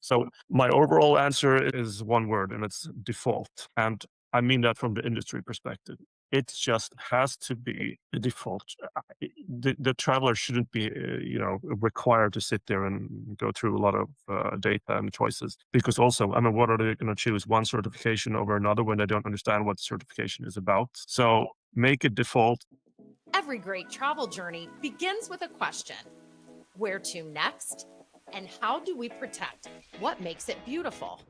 So my overall answer is one word, and it's default. And I mean that from the industry perspective. It just has to be the default. The traveler shouldn't be, required to sit there and go through a lot of data and choices. Because also, I mean, what are they going to choose? One certification over another when they don't understand what the certification is about? So make it default. Every great travel journey begins with a question: where to next? And how do we protect what makes it beautiful?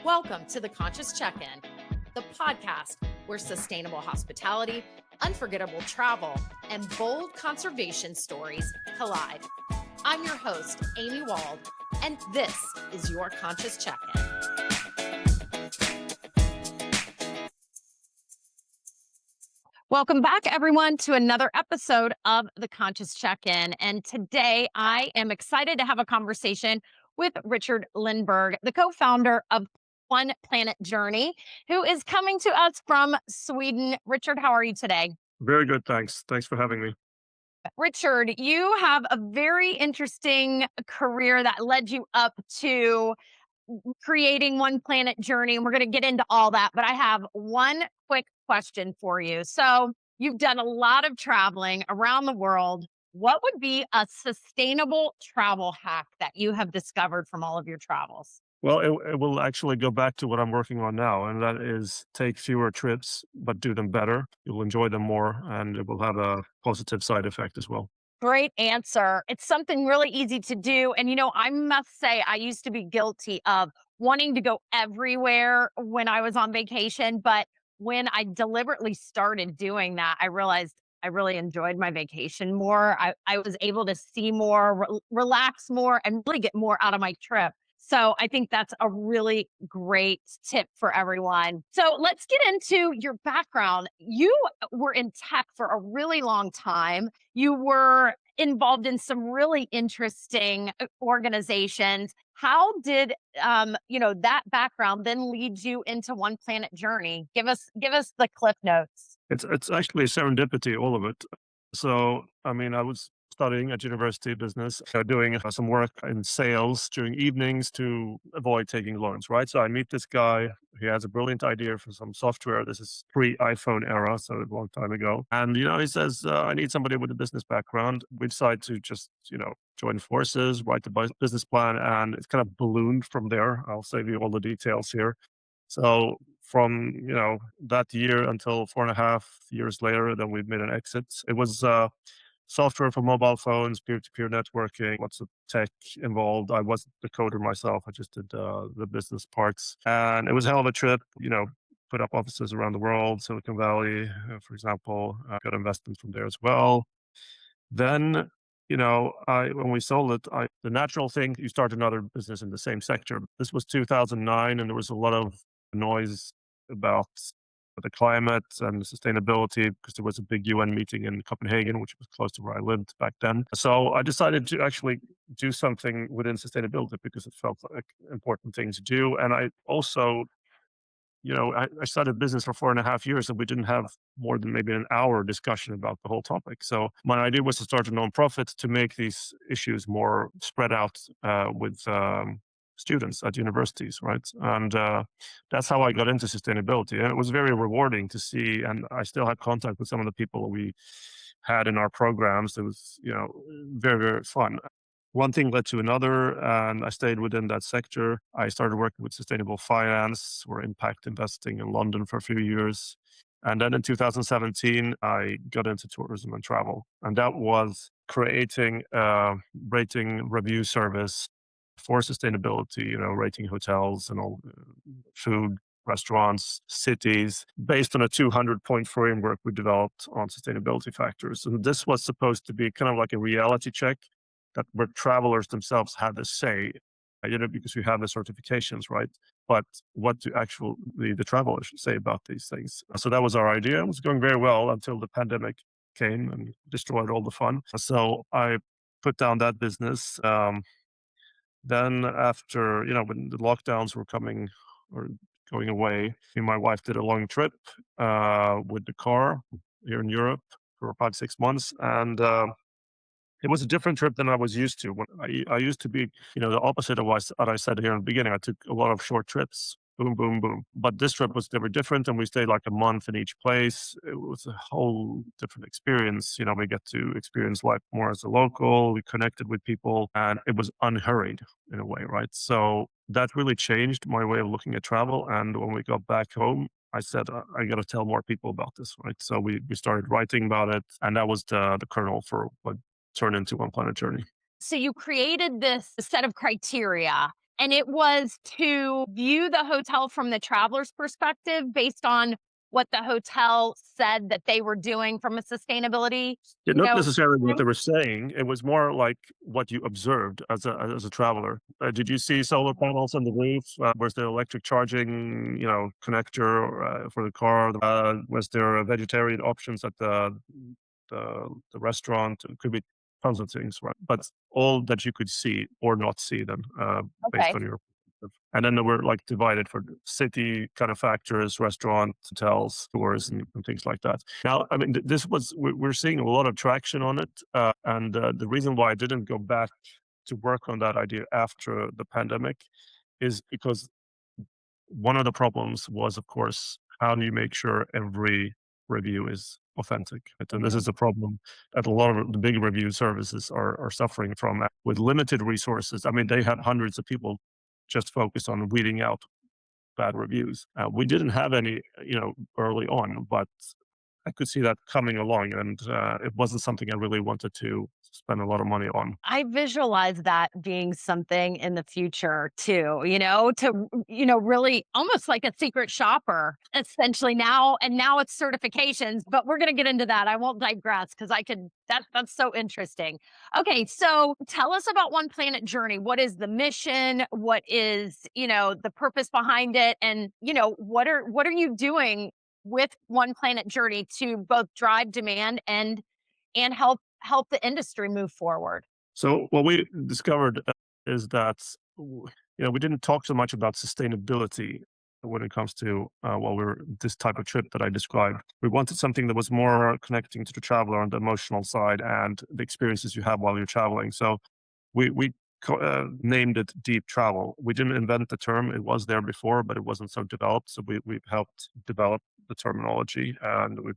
Welcome to the Conscious Check In, the podcast where sustainable hospitality, unforgettable travel, and bold conservation stories collide. I'm your host, Amy Wald, and this is your Conscious Check In. Welcome back, everyone, to another episode of the Conscious Check-In. And today I am excited to have a conversation with Richard Lindberg, the co-founder of One Planet Journey, who is coming to us from Sweden. Richard, how are you today? Very good. Thanks. Thanks for having me. Richard, you have a very interesting career that led you up to creating One Planet Journey, and we're going to get into all that. But I have one quick question for you. So, you've done a lot of traveling around the world. What would be a sustainable travel hack that you have discovered from all of your travels? Well, it will actually go back to what I'm working on now, and that is take fewer trips, but do them better. You'll enjoy them more, and it will have a positive side effect as well. Great answer. It's something really easy to do. And, I must say, I used to be guilty of wanting to go everywhere when I was on vacation. But when I deliberately started doing that, I realized I really enjoyed my vacation more. I was able to see more, relax more, and really get more out of my trip. So I think that's a really great tip for everyone. So let's get into your background. You were in tech for a really long time. You were involved in some really interesting organizations. How did that background then lead you into One Planet Journey? Give us the cliff notes. It's actually serendipity, all of it. So, I mean, I was studying at university business, doing some work in sales during evenings to avoid taking loans, right? So I meet this guy. He has a brilliant idea for some software. This is pre-iPhone era, so a long time ago. And, he says, I need somebody with a business background. We decide to just, join forces, write the business plan, and it's kind of ballooned from there. I'll save you all the details here. So from that year until 4.5 years later, then we made an exit. It was software for mobile phones, peer-to-peer networking, lots of tech involved. I wasn't the coder myself. I just did the business parts, and it was a hell of a trip. Put up offices around the world, Silicon Valley, for example. Got investment from there as well. Then, when we sold it, the natural thing, you start another business in the same sector. This was 2009, and there was a lot of noise about the climate and sustainability because there was a big UN meeting in Copenhagen, which was close to where I lived back then. So I decided to actually do something within sustainability because it felt like an important thing to do. And I also, I started business for 4.5 years and we didn't have more than maybe an hour discussion about the whole topic. So my idea was to start a nonprofit to make these issues more spread out with students at universities, right? And that's how I got into sustainability. And it was very rewarding to see. And I still had contact with some of the people we had in our programs. It was, very, very fun. One thing led to another, and I stayed within that sector. I started working with sustainable finance or impact investing in London for a few years. And then in 2017, I got into tourism and travel. And that was creating a rating review service for sustainability, rating hotels and all food, restaurants, cities, based on a 200-point framework we developed on sustainability factors. And this was supposed to be kind of like a reality check that where travelers themselves had a say, because we have the certifications, right? But what do actually the travelers say about these things? So that was our idea. It was going very well until the pandemic came and destroyed all the fun. So I put down that business. Then after, when the lockdowns were coming or going away, me and my wife did a long trip with the car here in Europe for 5, 6 months. And It was a different trip than I was used to. When I used to be, the opposite of what I said here in the beginning. I took a lot of short trips, boom, boom, boom. But this trip was never different, and we stayed like a month in each place. It was a whole different experience. We get to experience life more as a local. We connected with people, and it was unhurried in a way, right? So that really changed my way of looking at travel. And when we got back home, I said, I got to tell more people about this, right? So we started writing about it, and that was the kernel for what turn into One Planet Journey. So you created this set of criteria, and it was to view the hotel from the traveler's perspective based on what the hotel said that they were doing from a sustainability, Yeah, not necessarily what thing? they were saying. It was more like what you observed as a traveler. Did you see solar panels on the roof? Was there electric charging, connector for the car? Was there vegetarian options at the restaurant? It could be tons of things, right? But all that you could see or not see then, based Okay. on your perspective. And then they were like divided for city kind of factors, restaurants, hotels, tours, and things like that. Now, I mean, we're seeing a lot of traction on it, and the reason why I didn't go back to work on that idea after the pandemic is because one of the problems was, of course, how do you make sure every review is authentic? Right? And this Mhm. is a problem that a lot of the big review services are suffering from with limited resources. I mean, they had hundreds of people just focused on weeding out bad reviews. We didn't have any, early on, but I could see that coming along, and it wasn't something I really wanted to spend a lot of money on. I visualize that being something in the future too, really almost like a secret shopper essentially now. And now it's certifications, but we're going to get into that. I won't digress because that's so interesting. Okay. So tell us about One Planet Journey. What is the mission? What is, the purpose behind it? And, what are you doing with One Planet Journey to both drive demand and help the industry move forward? So what we discovered is that we didn't talk so much about sustainability when it comes to this type of trip that I described. We wanted something that was more connecting to the traveler on the emotional side and the experiences you have while you're traveling. So we named it deep travel. We didn't invent the term; it was there before, but it wasn't so developed. So we helped develop the terminology, and we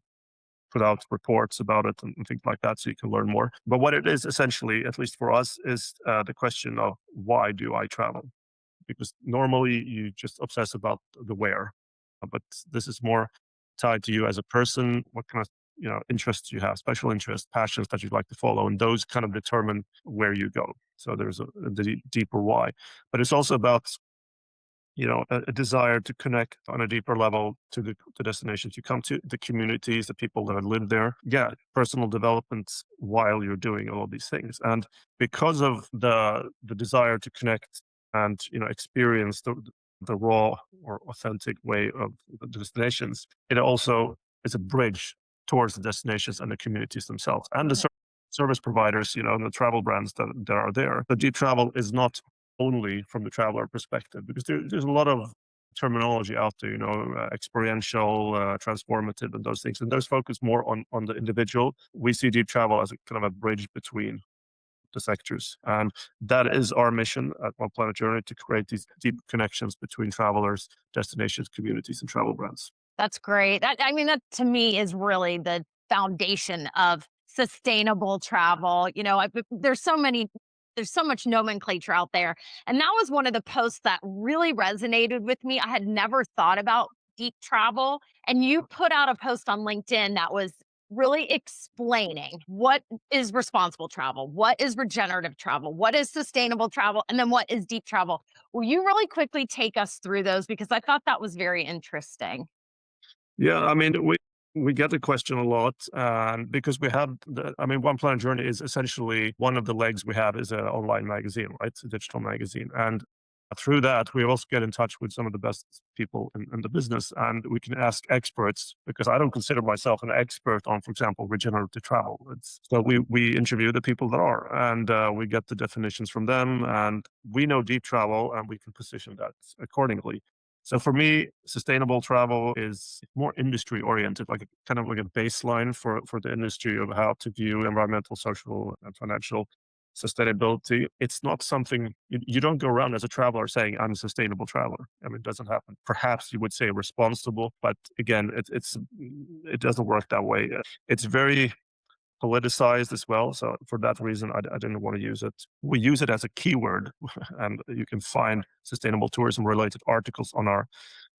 put out reports about it and things like that so you can learn more. But what it is essentially, at least for us, is the question of why do I travel? Because normally you just obsess about the where, but this is more tied to you as a person, what kind of interests you have, special interests, passions that you'd like to follow, and those kind of determine where you go. So there's a deeper why, but it's also about a desire to connect on a deeper level to the destinations you come to, the communities, the people that live there. Yeah, personal development while you're doing all of these things, and because of the desire to connect and experience the raw or authentic way of the destinations, it also is a bridge towards the destinations and the communities themselves and the service providers, and the travel brands that are there. The deep travel is not only from the traveler perspective, because there's a lot of terminology out there, experiential, transformative, and those things, and those focus more on the individual. We see deep travel as a kind of a bridge between the sectors, and that is our mission at One Planet Journey, to create these deep connections between travelers, destinations, communities, and travel brands. That's great. That to me is really the foundation of sustainable travel. There's so much nomenclature out there. And that was one of the posts that really resonated with me. I had never thought about deep travel. And you put out a post on LinkedIn that was really explaining what is responsible travel, what is regenerative travel, what is sustainable travel, and then what is deep travel. Will you really quickly take us through those? Because I thought that was very interesting. Yeah, I mean, we get the question a lot, because we have I mean, One Planet Journey is essentially one of the legs we have is an online magazine, right? It's a digital magazine, and through that, we also get in touch with some of the best people in the business, and we can ask experts, because I don't consider myself an expert on, for example, regenerative travel. So we interview the people that are, and we get the definitions from them, and we know deep travel, and we can position that accordingly. So for me, sustainable travel is more industry oriented, like a, kind of like a baseline for the industry of how to view environmental, social, and financial sustainability. It's not something you don't go around as a traveler saying, I'm a sustainable traveler. I mean, it doesn't happen. Perhaps you would say responsible, but again, it doesn't work that way. It's very politicized as well. So for that reason, I didn't want to use it. We use it as a keyword, and you can find sustainable tourism related articles on our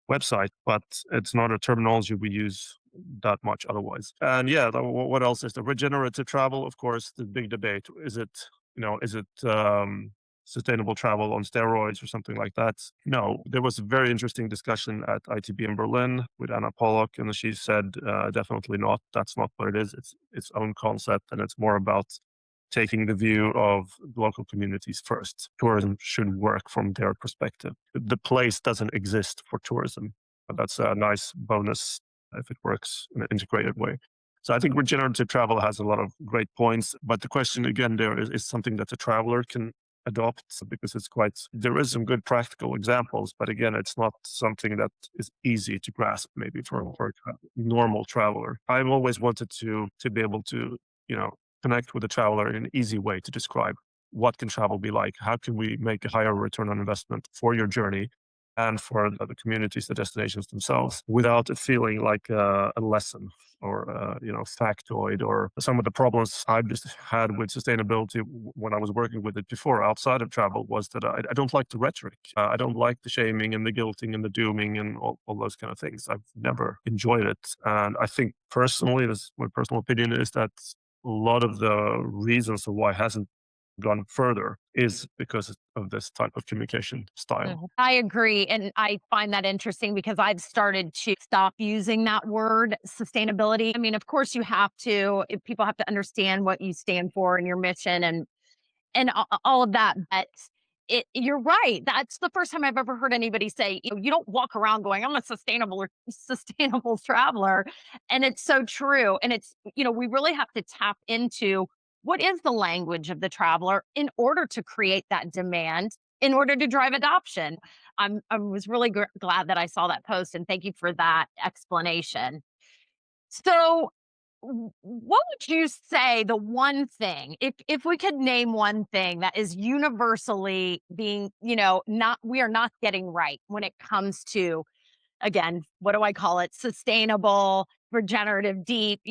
website, but it's not a terminology we use that much otherwise. And yeah, what else is the regenerative travel? Of course, the big debate is it, is it sustainable travel on steroids or something like that? No, there was a very interesting discussion at ITB in Berlin with Anna Pollock, and she said definitely not. That's not what it is. It's its own concept, and it's more about taking the view of local communities first. Tourism should work from their perspective. The place doesn't exist for tourism, but that's a nice bonus if it works in an integrated way. So I think regenerative travel has a lot of great points, but the question again there is something that the traveler can adopt because there is some good practical examples, but again, it's not something that is easy to grasp maybe for a normal traveler. I've always wanted to be able to, you know, connect with the traveler in an easy way to describe what can travel be like. How can we make a higher return on investment for your journey and for the communities, the destinations themselves, without it feeling like a lesson or factoid. Or some of the problems I've just had with sustainability when I was working with it before outside of travel was that I don't like the rhetoric. I don't like the shaming and the guilting and the dooming and all those kind of things. I've never enjoyed it, and I think personally, this is my personal opinion, is that a lot of the reasons of why it hasn't gone further is because of this type of communication style. I agree. And I find that interesting because I've started to stop using that word sustainability. I mean, of course, people have to understand what you stand for and your mission and all of that. But you're right. That's the first time I've ever heard anybody say, you don't walk around going, I'm a sustainable traveler. And it's so true. And we really have to tap into what is the language of the traveler in order to create that demand, in order to drive adoption. I was really glad that I saw that post, and thank you for that explanation. So, what would you say the one thing, if we could name one thing that is universally being, not we are not getting right when it comes to, again, what do I call it? Sustainable, regenerative, deep,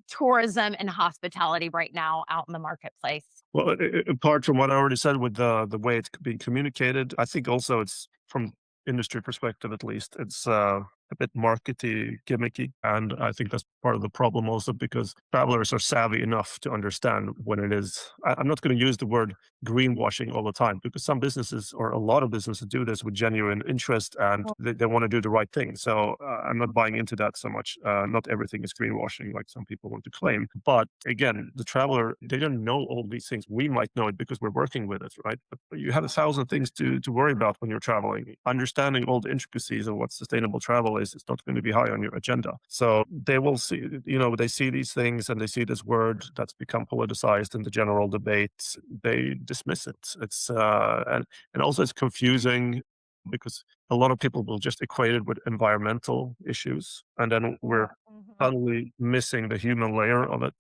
tourism and hospitality right now out in the marketplace. Well, apart from what I already said with the way it's being communicated, I think also it's from industry perspective at least, it's a bit markety, gimmicky, and I think that's part of the problem also because travelers are savvy enough to understand when it is. I'm not going to use the word greenwashing all the time because some businesses or a lot of businesses do this with genuine interest and they want to do the right thing. So I'm not buying into that so much. Not everything is greenwashing like some people want to claim. But again, the traveler, they don't know all these things. We might know it because we're working with it, right? But you have 1,000 things to worry about when you're traveling. Understanding all the intricacies of what sustainable travel is, it's not going to be high on your agenda. So they will see, they see these things and they see this word that's become politicized in the general debate. They dismiss it. And also it's confusing because a lot of people will just equate it with environmental issues, and then we're Mhm. totally missing the human layer of it,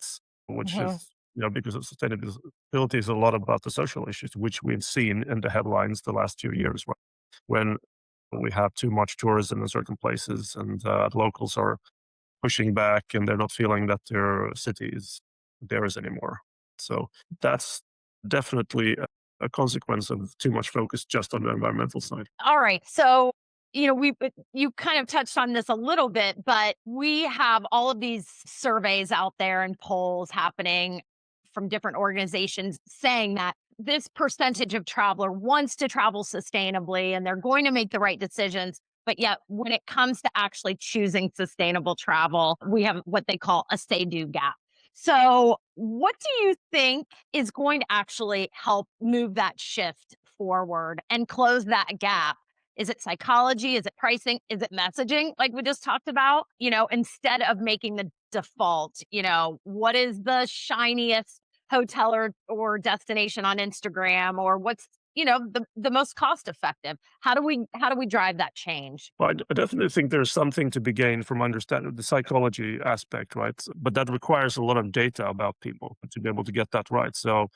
which Mhm. is because of sustainability is a lot about the social issues, which we've seen in the headlines the last 2 years, right? When we have too much tourism in certain places and locals are pushing back and they're not feeling that their city is theirs anymore. So that's definitely a consequence of too much focus just on the environmental side. All right. So, you kind of touched on this a little bit, but we have all of these surveys out there and polls happening from different organizations saying that this percentage of traveler wants to travel sustainably and they're going to make the right decisions. But yet, when it comes to actually choosing sustainable travel, we have what they call a say do gap. So, what do you think is going to actually help move that shift forward and close that gap? Is it psychology? Is it pricing? Is it messaging like we just talked about? Instead of making the default, what is the shiniest hotel or destination on Instagram or what's the most cost effective? How do we drive that change? Well, I definitely think there's something to be gained from understanding the psychology aspect, right? But that requires a lot of data about people to be able to get that right. So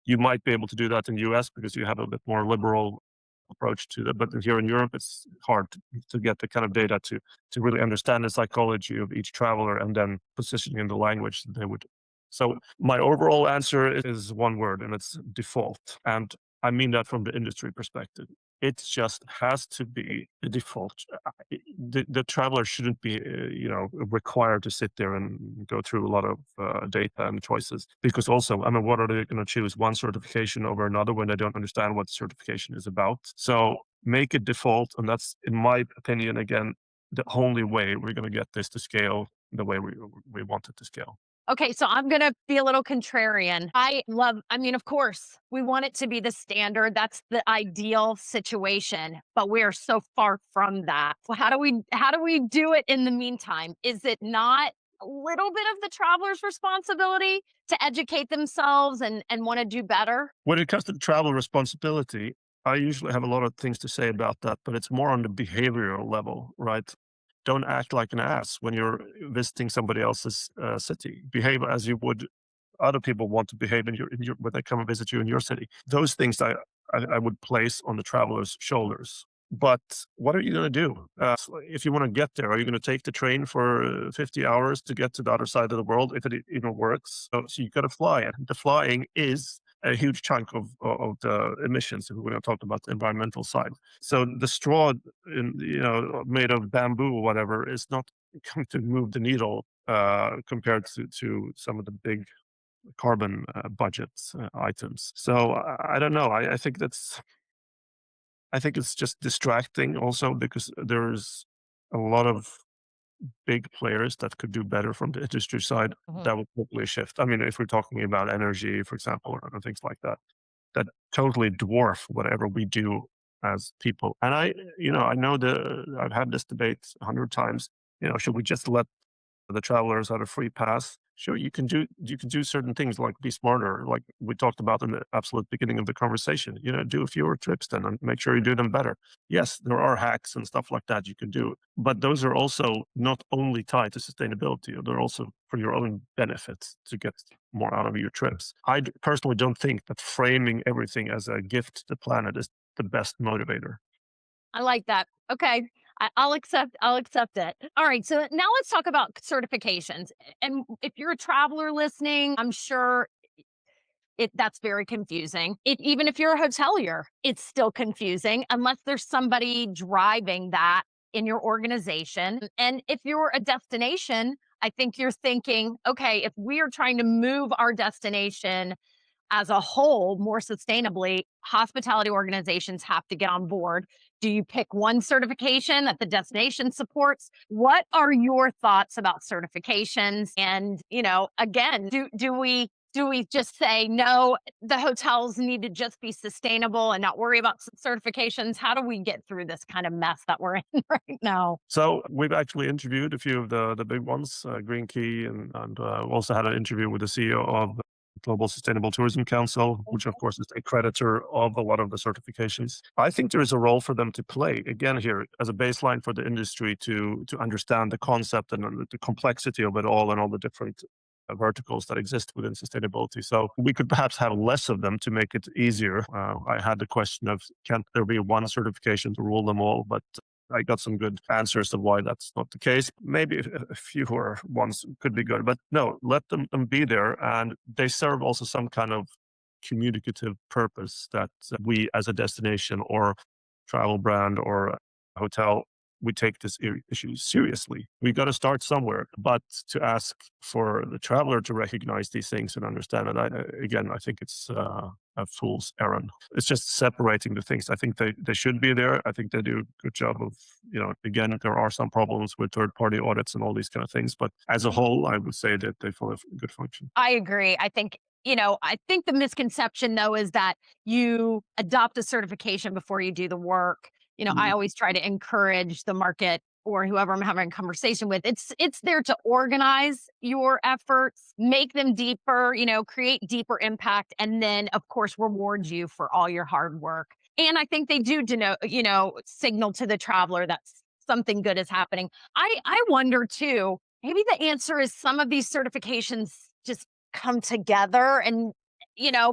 you might be able to do that in the US because you have a bit more liberal approach to that. But here in Europe, it's hard to get the kind of data to really understand the psychology of each traveler and then positioning in the language that they would. So my overall answer is one word, and it's default. And I mean that from the industry perspective. It just has to be the default. The traveler shouldn't be, required to sit there and go through a lot of data and choices. Because also, I mean, what are they going to choose? One certification over another when they don't understand what the certification is about? So make it default, and that's, in my opinion, again, the only way we're going to get this to scale the way we want it to scale. Okay, so I'm gonna be a little contrarian. I mean, of course, we want it to be the standard. That's the ideal situation, but we are so far from that. Well, how do we do it in the meantime? Is it not a little bit of the traveler's responsibility to educate themselves and want to do better? When it comes to travel responsibility, I usually have a lot of things to say about that, but it's more on the behavioral level, right? Don't act like an ass when you're visiting somebody else's city. Behave as you would other people want to behave in your when they come and visit you in your city. Those things I would place on the traveler's shoulders. But what are you going to do if you want to get there? Are you going to take the train for 50 hours to get to the other side of the world if it even works? So you got to fly, and the flying is a huge chunk of the emissions if we're going to talk about the environmental side. So the straw, made of bamboo or whatever, is not going to move the needle compared to some of the big carbon budget items. So I don't know. I think it's just distracting also because there's a lot of big players that could do better from the industry side Mhm. that will totally shift. I mean, if we're talking about energy, for example, or things like that, that totally dwarf whatever we do as people. And I know I've had this debate 100 times. Should we just let the travelers had a free pass. Sure, you can do certain things like be smarter, like we talked about in the absolute beginning of the conversation. Do fewer trips then and make sure you do them better. Yes, there are hacks and stuff like that you can do, but those are also not only tied to sustainability, they're also for your own benefit to get more out of your trips. Personally don't think that framing everything as a gift to the planet is the best motivator. I like that. Okay. I'll accept it. All right. So now let's talk about certifications. And if you're a traveler listening, I'm sure that's very confusing. Even if you're a hotelier, it's still confusing unless there's somebody driving that in your organization. And if you're a destination, I think you're thinking, okay, if we are trying to move our destination as a whole more sustainably, hospitality organizations have to get on board. Do you pick one certification that the destination supports? What are your thoughts about certifications? And, again, do we just say no, the hotels need to just be sustainable and not worry about certifications? How do we get through this kind of mess that we're in right now? So we've actually interviewed a few of the big ones, Green Key, and also had an interview with the CEO of the Global Sustainable Tourism Council, which of course is a creditor of a lot of the certifications. I think there is a role for them to play again here as a baseline for the industry to understand the concept and the complexity of it all and all the different verticals that exist within sustainability. So we could perhaps have less of them to make it easier. I had the question of can't there be one certification to rule them all, but I got some good answers of why that's not the case. Maybe a fewer ones could be good, but no, let them be there. And they serve also some kind of communicative purpose that we as a destination or travel brand or a hotel, we take this issue seriously. We got to start somewhere, but to ask for the traveler to recognize these things and understand it, again, I think it's a fool's errand. It's just separating the things. I think they should be there. I think they do a good job of, again, there are some problems with third party audits and all these kind of things, but as a whole, I would say that they fulfill a good function. I agree. I think the misconception though is that you adopt a certification before you do the work. I Mm. always try to encourage the market or whoever I'm having a conversation with. It's there to organize your efforts, make them deeper, create deeper impact, and then of course reward you for all your hard work. And I think they do denote, signal to the traveler that something good is happening. I wonder too, maybe the answer is some of these certifications just come together and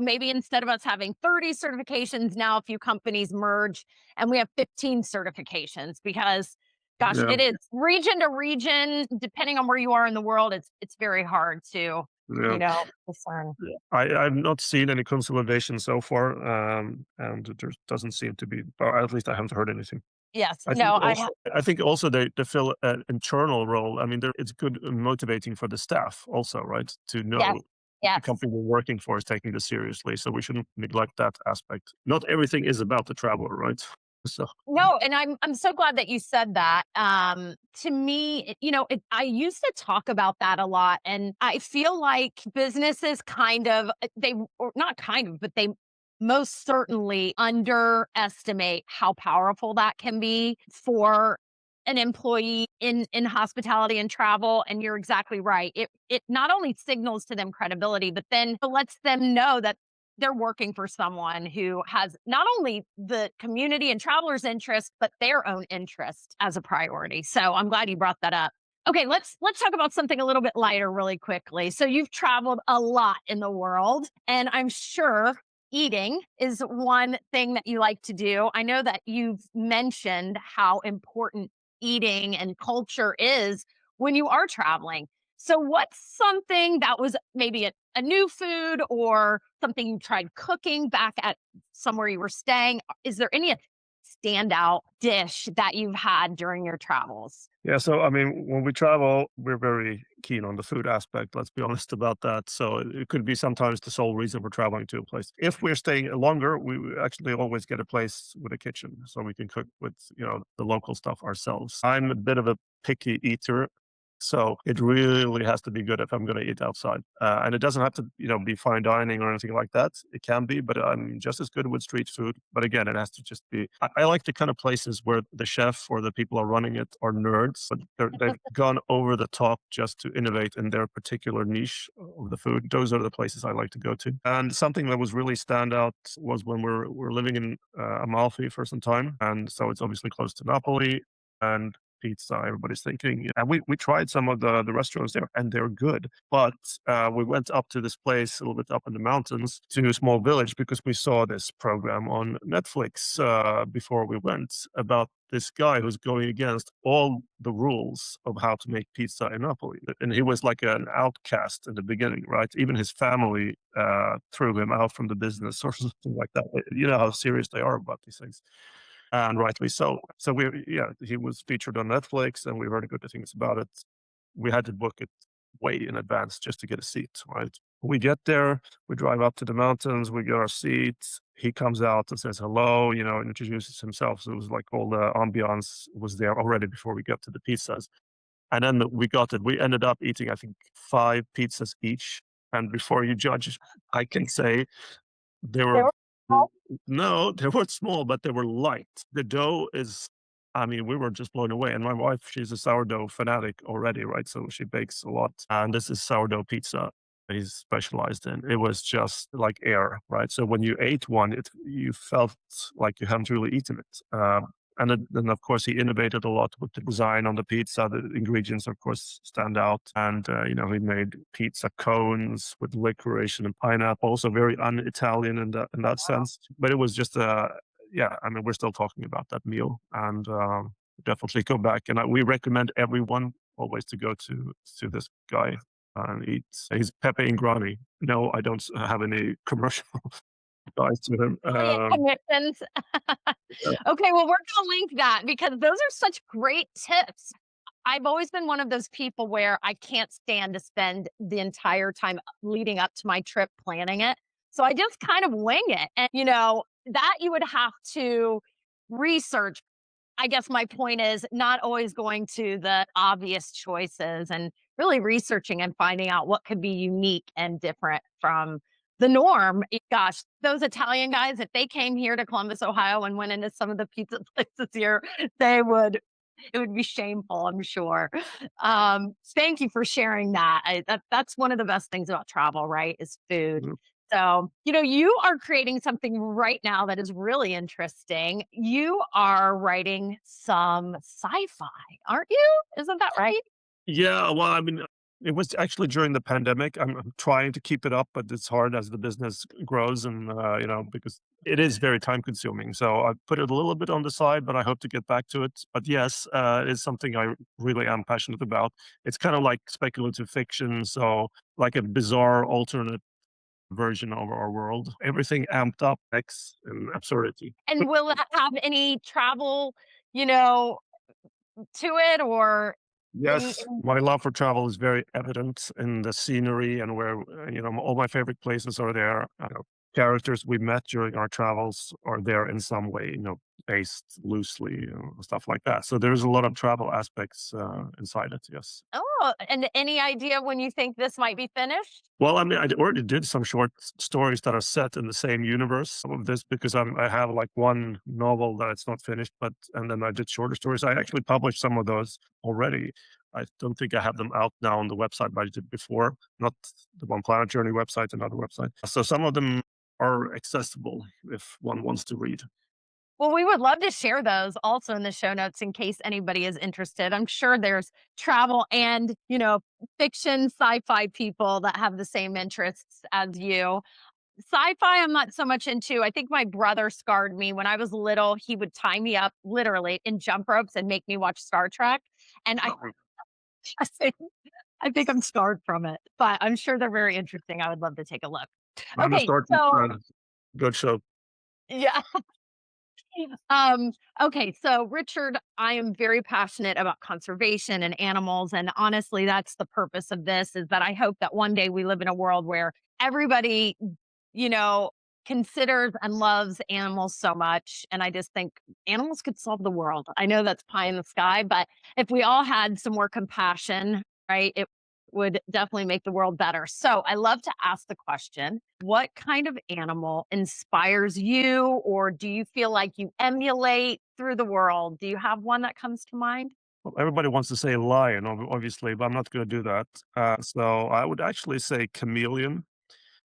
maybe instead of us having 30 certifications, now a few companies merge and we have 15 certifications because gosh, Yeah, it is region to region, depending on where you are in the world, it's very hard to, yeah. discern. Yeah. I've not seen any consolidation so far, and there doesn't seem to be, or at least I haven't heard anything. Yes. I think No, also I think also they fill an internal role. I mean, it's good and motivating for the staff also, right? To yes, know the yes. company we're working for is taking this seriously, so we shouldn't neglect that aspect. Not everything is about the traveler, right? So No, and I'm so glad that you said that. To me, I used to talk about that a lot, and I feel like businesses kind of they or not kind of, but they most certainly underestimate how powerful that can be for an employee in hospitality and travel. And you're exactly right. It not only signals to them credibility, but then it lets them know that they're working for someone who has not only the community and travelers' interest, but their own interest as a priority. So I'm glad you brought that up. Okay, let's talk about something a little bit lighter really quickly. So you've traveled a lot in the world, and I'm sure eating is one thing that you like to do. I know that you've mentioned how important eating and culture is when you are traveling. So, what's something that was maybe a new food or something you tried cooking back at somewhere you were staying? Is there any standout dish that you've had during your travels? yeah, so I mean, when we travel, we're very keen on the food aspect. Let's be honest about that. So it could be sometimes the sole reason we're traveling to a place. If we're staying longer, we actually always get a place with a kitchen, so we can cook with the local stuff ourselves. I'm a bit of a picky eater, so it really has to be good if I'm going to eat outside, and it doesn't have to be fine dining or anything like that. It can be, but I'm just as good with street food. But again, it has to just be. I like the kind of places where the chef or the people are running it are nerds, but they've gone over the top just to innovate in their particular niche of the food. Those are the places I like to go to. And something that was really standout was when we're living in Amalfi for some time, and so it's obviously close to Napoli. And pizza, everybody's thinking. And we tried some of the restaurants there, and they're good. But we went up to this place a little bit up in the mountains to a small village because we saw this program on Netflix before we went about this guy who's going against all the rules of how to make pizza in Napoli. And he was like an outcast in the beginning, right? Even his family threw him out from the business or something like that. You know how serious they are about these things, and rightly so. So he was featured on Netflix, and we heard good things about it. We had to book it way in advance just to get a seat. Right? We get there, we drive up to the mountains, we get our seats. He comes out and says hello, introduces himself. So it was like all the ambiance was there already before we got to the pizzas. And then we got it. We ended up eating, I think, 5 pizzas each. And before you judge, I can say they They were were n no, they weren't small, but they were light. The dough is I mean, we were just blown away, and my wife, she's a sourdough fanatic already, right? So she bakes a lot, and this is sourdough pizza that he's specialized in. It was just like air, right? So when you ate one, you felt like you haven't really eaten it. And then, of course, he innovated a lot with the design on the pizza. The ingredients, of course, stand out. And, he made pizza cones with licorice and pineapple, so very un-Italian in that sense. But it was just, yeah, I mean, we're still talking about that meal and definitely go back. And we recommend everyone always to go to this guy and eat. He's Pepe Ingrani. No, I don't have any commercial ties to him. affiliate commissions. Okay, well, we're gonna link that because those are such great tips. I've always been one of those people where I can't stand to spend the entire time leading up to my trip planning it. So I just kind of wing it. And, that you would have to research. I guess my point is not always going to the obvious choices and really researching and finding out what could be unique and different from the norm. Gosh, those Italian guys, if they came here to Columbus, Ohio and went into some of the pizza places here, they would It would be shameful, I'm sure. Thank you for sharing that. That's one of the best things about travel, right? Is food. Mm. So, you are creating something right now that is really interesting. You are writing some sci-fi, aren't you? Isn't that right? Yeah, well, I mean, it was actually during the pandemic. I'm trying to keep it up, but it's hard as the business grows and, because it is very time consuming. So I put it a little bit on the side, but I hope to get back to it. But yes, it is something I really am passionate about. It's kind of like speculative fiction. So like a bizarre alternate version of our world, everything amped up, X and absurdity. And will it have any travel, you know, to it or in Yes, my love for travel is very evident in the scenery and where, all my favorite places are there. Characters we met during our travels are there in some way, based loosely, stuff like that. So there's a lot of travel aspects inside it. Yes. and any idea when you think this might be finished? Well, I mean, I already did some short stories that are set in the same universe of this because I have like one novel that it's not finished, but and then I did shorter stories. I actually published some of those already. I don't think I have them out now on the website, but I did before, not the One Planet Journey website, another website. So some of them are accessible if one wants to read. Well, we would love to share those also in the show notes in case anybody is interested. I'm sure there's travel and, fiction, sci-fi people that have the same interests as you. Sci-fi, I'm not so much into. I think my brother scarred me when I was little. He would tie me up literally in jump ropes and make me watch Star Trek. And I think, I think I'm scarred from it, but I'm sure they're very interesting. I would love to take a look. I'm a Okay, Star Trek so fan. Good show. yeah. Um, okay, so Richard, I am very passionate about conservation and animals. And honestly, that's the purpose of this is that I hope that one day we live in a world where everybody, you know, considers and loves animals so much. And I just think animals could solve the world. I know that's pie in the sky, but if we all had some more compassion, right, it would definitely make the world better. So I love to ask the question, what kind of animal inspires you, or do you feel like you emulate through the world? Do you have one that comes to mind? Well, everybody wants to say lion, obviously, but I'm not going to do that. So I would actually say chameleon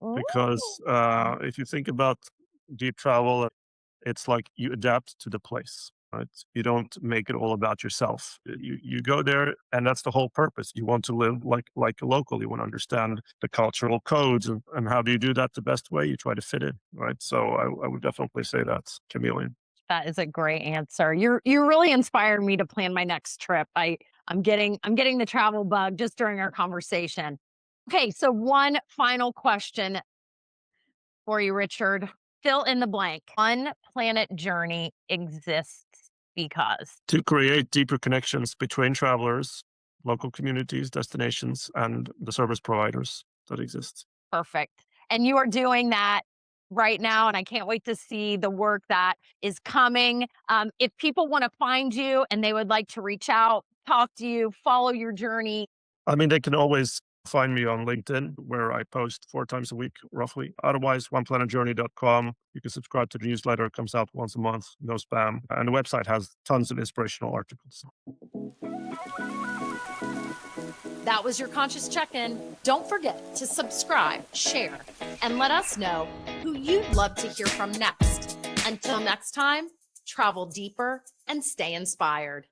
because Ooh. if you think about deep travel, it's like you adapt to the place, right? You don't make it all about yourself. You go there, and that's the whole purpose. You want to live like a local. You want to understand the cultural codes, and how do you do that the best way? You try to fit in, right? So I would definitely say that's chameleon. That is a great answer. You really inspired me to plan my next trip. I'm getting the travel bug just during our conversation. Okay, so one final question for you, Richard. Fill in the blank. One planet journey exists because. To create deeper connections between travelers, local communities, destinations, and the service providers that exist. Perfect. And you are doing that right now, and I can't wait to see the work that is coming. If people want to find you and they would like to reach out, talk to you, follow your journey, I mean, they can always find me on LinkedIn, where I post 4 times a week, roughly. Otherwise, oneplanetjourney.com. You can subscribe to the newsletter. It comes out once a month, no spam. And the website has tons of inspirational articles. that was your conscious check in. Don't forget to subscribe, share, and let us know who you'd love to hear from next. Until next time, travel deeper and stay inspired.